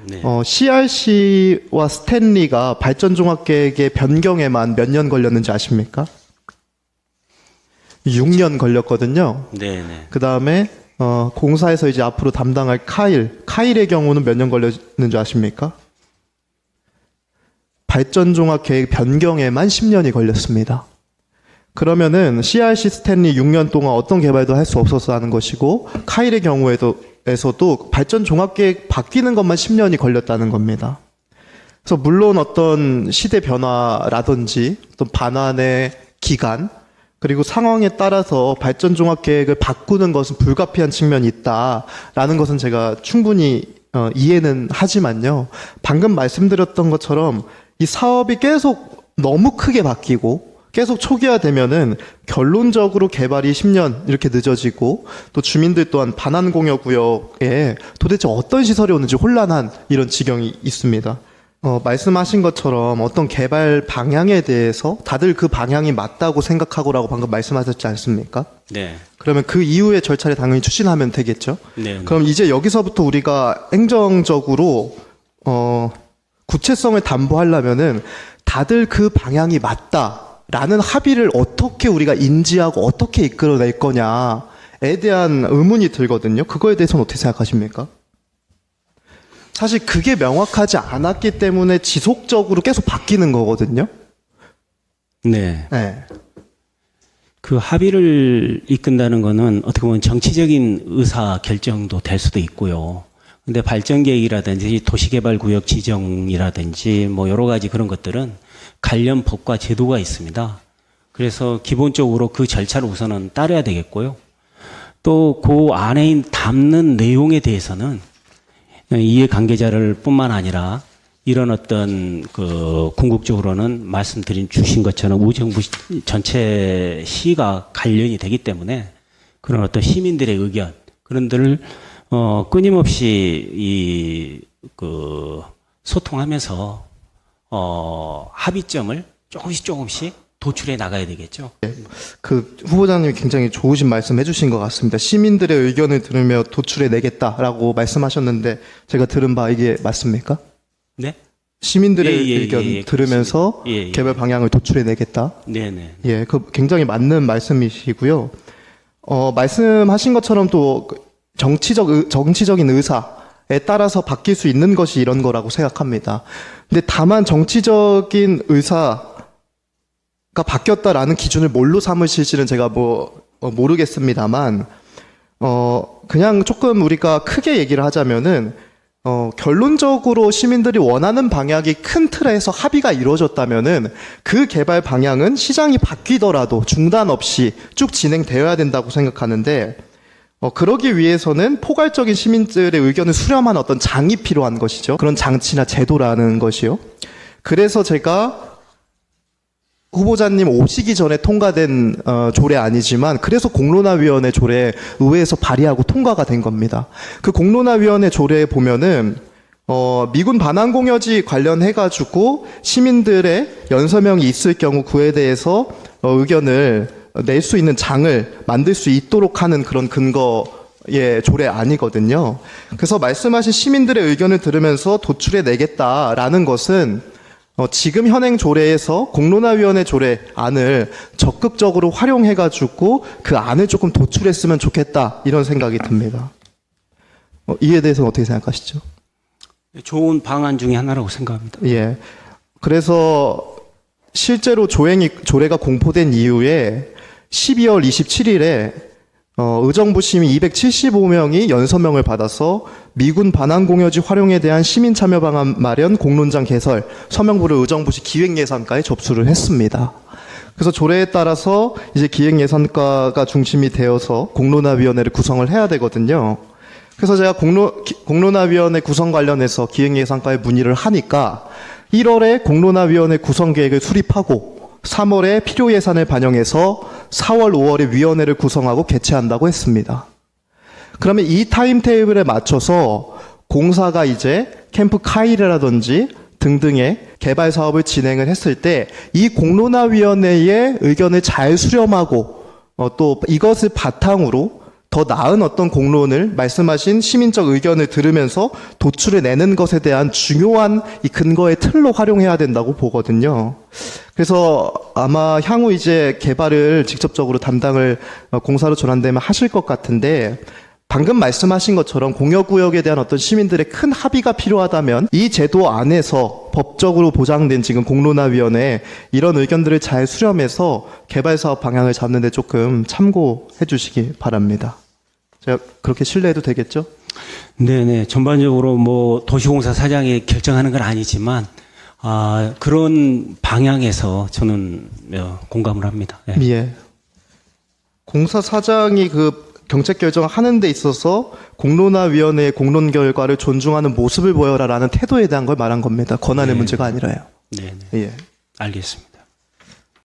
네. CRC와 스탠리가 발전종합계획의 변경에만 몇 년 걸렸는지 아십니까? 6년 걸렸거든요. 네네. 그 다음에 공사에서 이제 앞으로 담당할 카일의 경우는 몇 년 걸렸는지 아십니까? 발전종합계획 변경에만 10년이 걸렸습니다. 그러면은 CRC 스탠리 6년 동안 어떤 개발도 할 수 없어서 하는 것이고, 카일의 경우에서도 발전종합계획 바뀌는 것만 10년이 걸렸다는 겁니다. 그래서 물론 어떤 시대 변화라든지 어떤 반환의 기간, 그리고 상황에 따라서 발전종합계획을 바꾸는 것은 불가피한 측면이 있다라는 것은 제가 충분히 이해는 하지만요. 방금 말씀드렸던 것처럼 이 사업이 계속 너무 크게 바뀌고 계속 초기화되면은 결론적으로 개발이 10년 이렇게 늦어지고, 또 주민들 또한 반환공여구역에 도대체 어떤 시설이 오는지 혼란한 이런 지경이 있습니다. 말씀하신 것처럼 어떤 개발 방향에 대해서 다들 그 방향이 맞다고 생각하고라고 방금 말씀하셨지 않습니까? 네. 그러면 그 이후의 절차를 당연히 추진하면 되겠죠. 네. 그럼 이제 여기서부터 우리가 행정적으로 구체성을 담보하려면은 다들 그 방향이 맞다라는 합의를 어떻게 우리가 인지하고 어떻게 이끌어낼 거냐에 대한 의문이 들거든요. 그거에 대해서는 어떻게 생각하십니까? 사실 그게 명확하지 않았기 때문에 지속적으로 계속 바뀌는 거거든요. 네. 네. 그 합의를 이끈다는 거는 어떻게 보면 정치적인 의사 결정도 될 수도 있고요. 근데 발전계획이라든지 도시개발구역 지정이라든지 뭐 여러 가지 그런 것들은 관련 법과 제도가 있습니다. 그래서 기본적으로 그 절차를 우선은 따라야 되겠고요. 또 그 안에 담는 내용에 대해서는 이해관계자를 뿐만 아니라 이런 어떤 그 궁극적으로는 주신 것처럼 우정부 전체 시가 관련이 되기 때문에 그런 어떤 시민들의 의견 그런 들을 끊임없이 소통하면서 합의점을 조금씩 도출해 나가야 되겠죠. 그 후보자님이 굉장히 좋으신 말씀 해주신 것 같습니다. 시민들의 의견을 들으며 도출해 내겠다라고 말씀하셨는데 제가 들은 바 이게 맞습니까? 네? 시민들의 의견 들으면서 개발 방향을 도출해 내겠다. 네네. 예, 그 굉장히 맞는 말씀이시고요. 말씀하신 것처럼 또 정치적인 의사에 따라서 바뀔 수 있는 것이 이런 거라고 생각합니다. 근데 다만 정치적인 의사가 바뀌었다라는 기준을 뭘로 삼으실지는 제가 모르겠습니다만, 그냥 조금 우리가 크게 얘기를 하자면은, 결론적으로 시민들이 원하는 방향이 큰 틀에서 합의가 이루어졌다면은 그 개발 방향은 시장이 바뀌더라도 중단 없이 쭉 진행되어야 된다고 생각하는데, 그러기 위해서는 포괄적인 시민들의 의견을 수렴한 어떤 장이 필요한 것이죠. 그런 장치나 제도라는 것이요. 그래서 제가 후보자님 오시기 전에 통과된 조례 아니지만 그래서 공론화위원회 조례 의회에서 발의하고 통과가 된 겁니다. 그 공론화위원회 조례에 보면은 미군 반환공여지 관련해가지고 시민들의 연서명이 있을 경우 그에 대해서 의견을 낼 수 있는 장을 만들 수 있도록 하는 그런 근거의 조례 아니거든요. 그래서 말씀하신 시민들의 의견을 들으면서 도출해 내겠다라는 것은 지금 현행 조례에서 공론화위원회 조례 안을 적극적으로 활용해가지고 그 안을 조금 도출했으면 좋겠다 이런 생각이 듭니다. 이에 대해서는 어떻게 생각하시죠? 좋은 방안 중에 하나라고 생각합니다. 예. 그래서 실제로 조례가 공포된 이후에 12월 27일에 의정부 시민 275명이 연서명을 받아서 미군 반환공여지 활용에 대한 시민 참여 방안 마련 공론장 개설 서명부를 의정부시 기획예산과에 접수를 했습니다. 그래서 조례에 따라서 이제 기획예산과가 중심이 되어서 공론화위원회를 구성을 해야 되거든요. 그래서 제가 공론화위원회 구성 관련해서 기획예산과에 문의를 하니까 1월에 공론화위원회 구성 계획을 수립하고 3월에 필요 예산을 반영해서 4월, 5월에 위원회를 구성하고 개최한다고 했습니다. 그러면 이 타임테이블에 맞춰서 공사가 이제 캠프 카일이라든지 등등의 개발 사업을 진행을 했을 때 이 공론화위원회의 의견을 잘 수렴하고 또 이것을 바탕으로 더 나은 어떤 공론을 말씀하신 시민적 의견을 들으면서 도출해내는 것에 대한 중요한 이 근거의 틀로 활용해야 된다고 보거든요. 그래서 아마 향후 이제 개발을 직접적으로 담당을 공사로 전환되면 하실 것 같은데, 방금 말씀하신 것처럼 공여구역에 대한 어떤 시민들의 큰 합의가 필요하다면 이 제도 안에서 법적으로 보장된 지금 공론화위원회 이런 의견들을 잘 수렴해서 개발사업 방향을 잡는 데 조금 참고해 주시기 바랍니다. 제가 그렇게 신뢰해도 되겠죠? 네네. 전반적으로 뭐 도시공사 사장이 결정하는 건 아니지만 그런 방향에서 저는 공감을 합니다. 예. 예. 공사 사장이 그 정책 결정하는 데 있어서 공론화위원회의 공론 결과를 존중하는 모습을 보여라라는 태도에 대한 걸 말한 겁니다. 권한의 네. 문제가 아니라요. 네네. 예. 알겠습니다.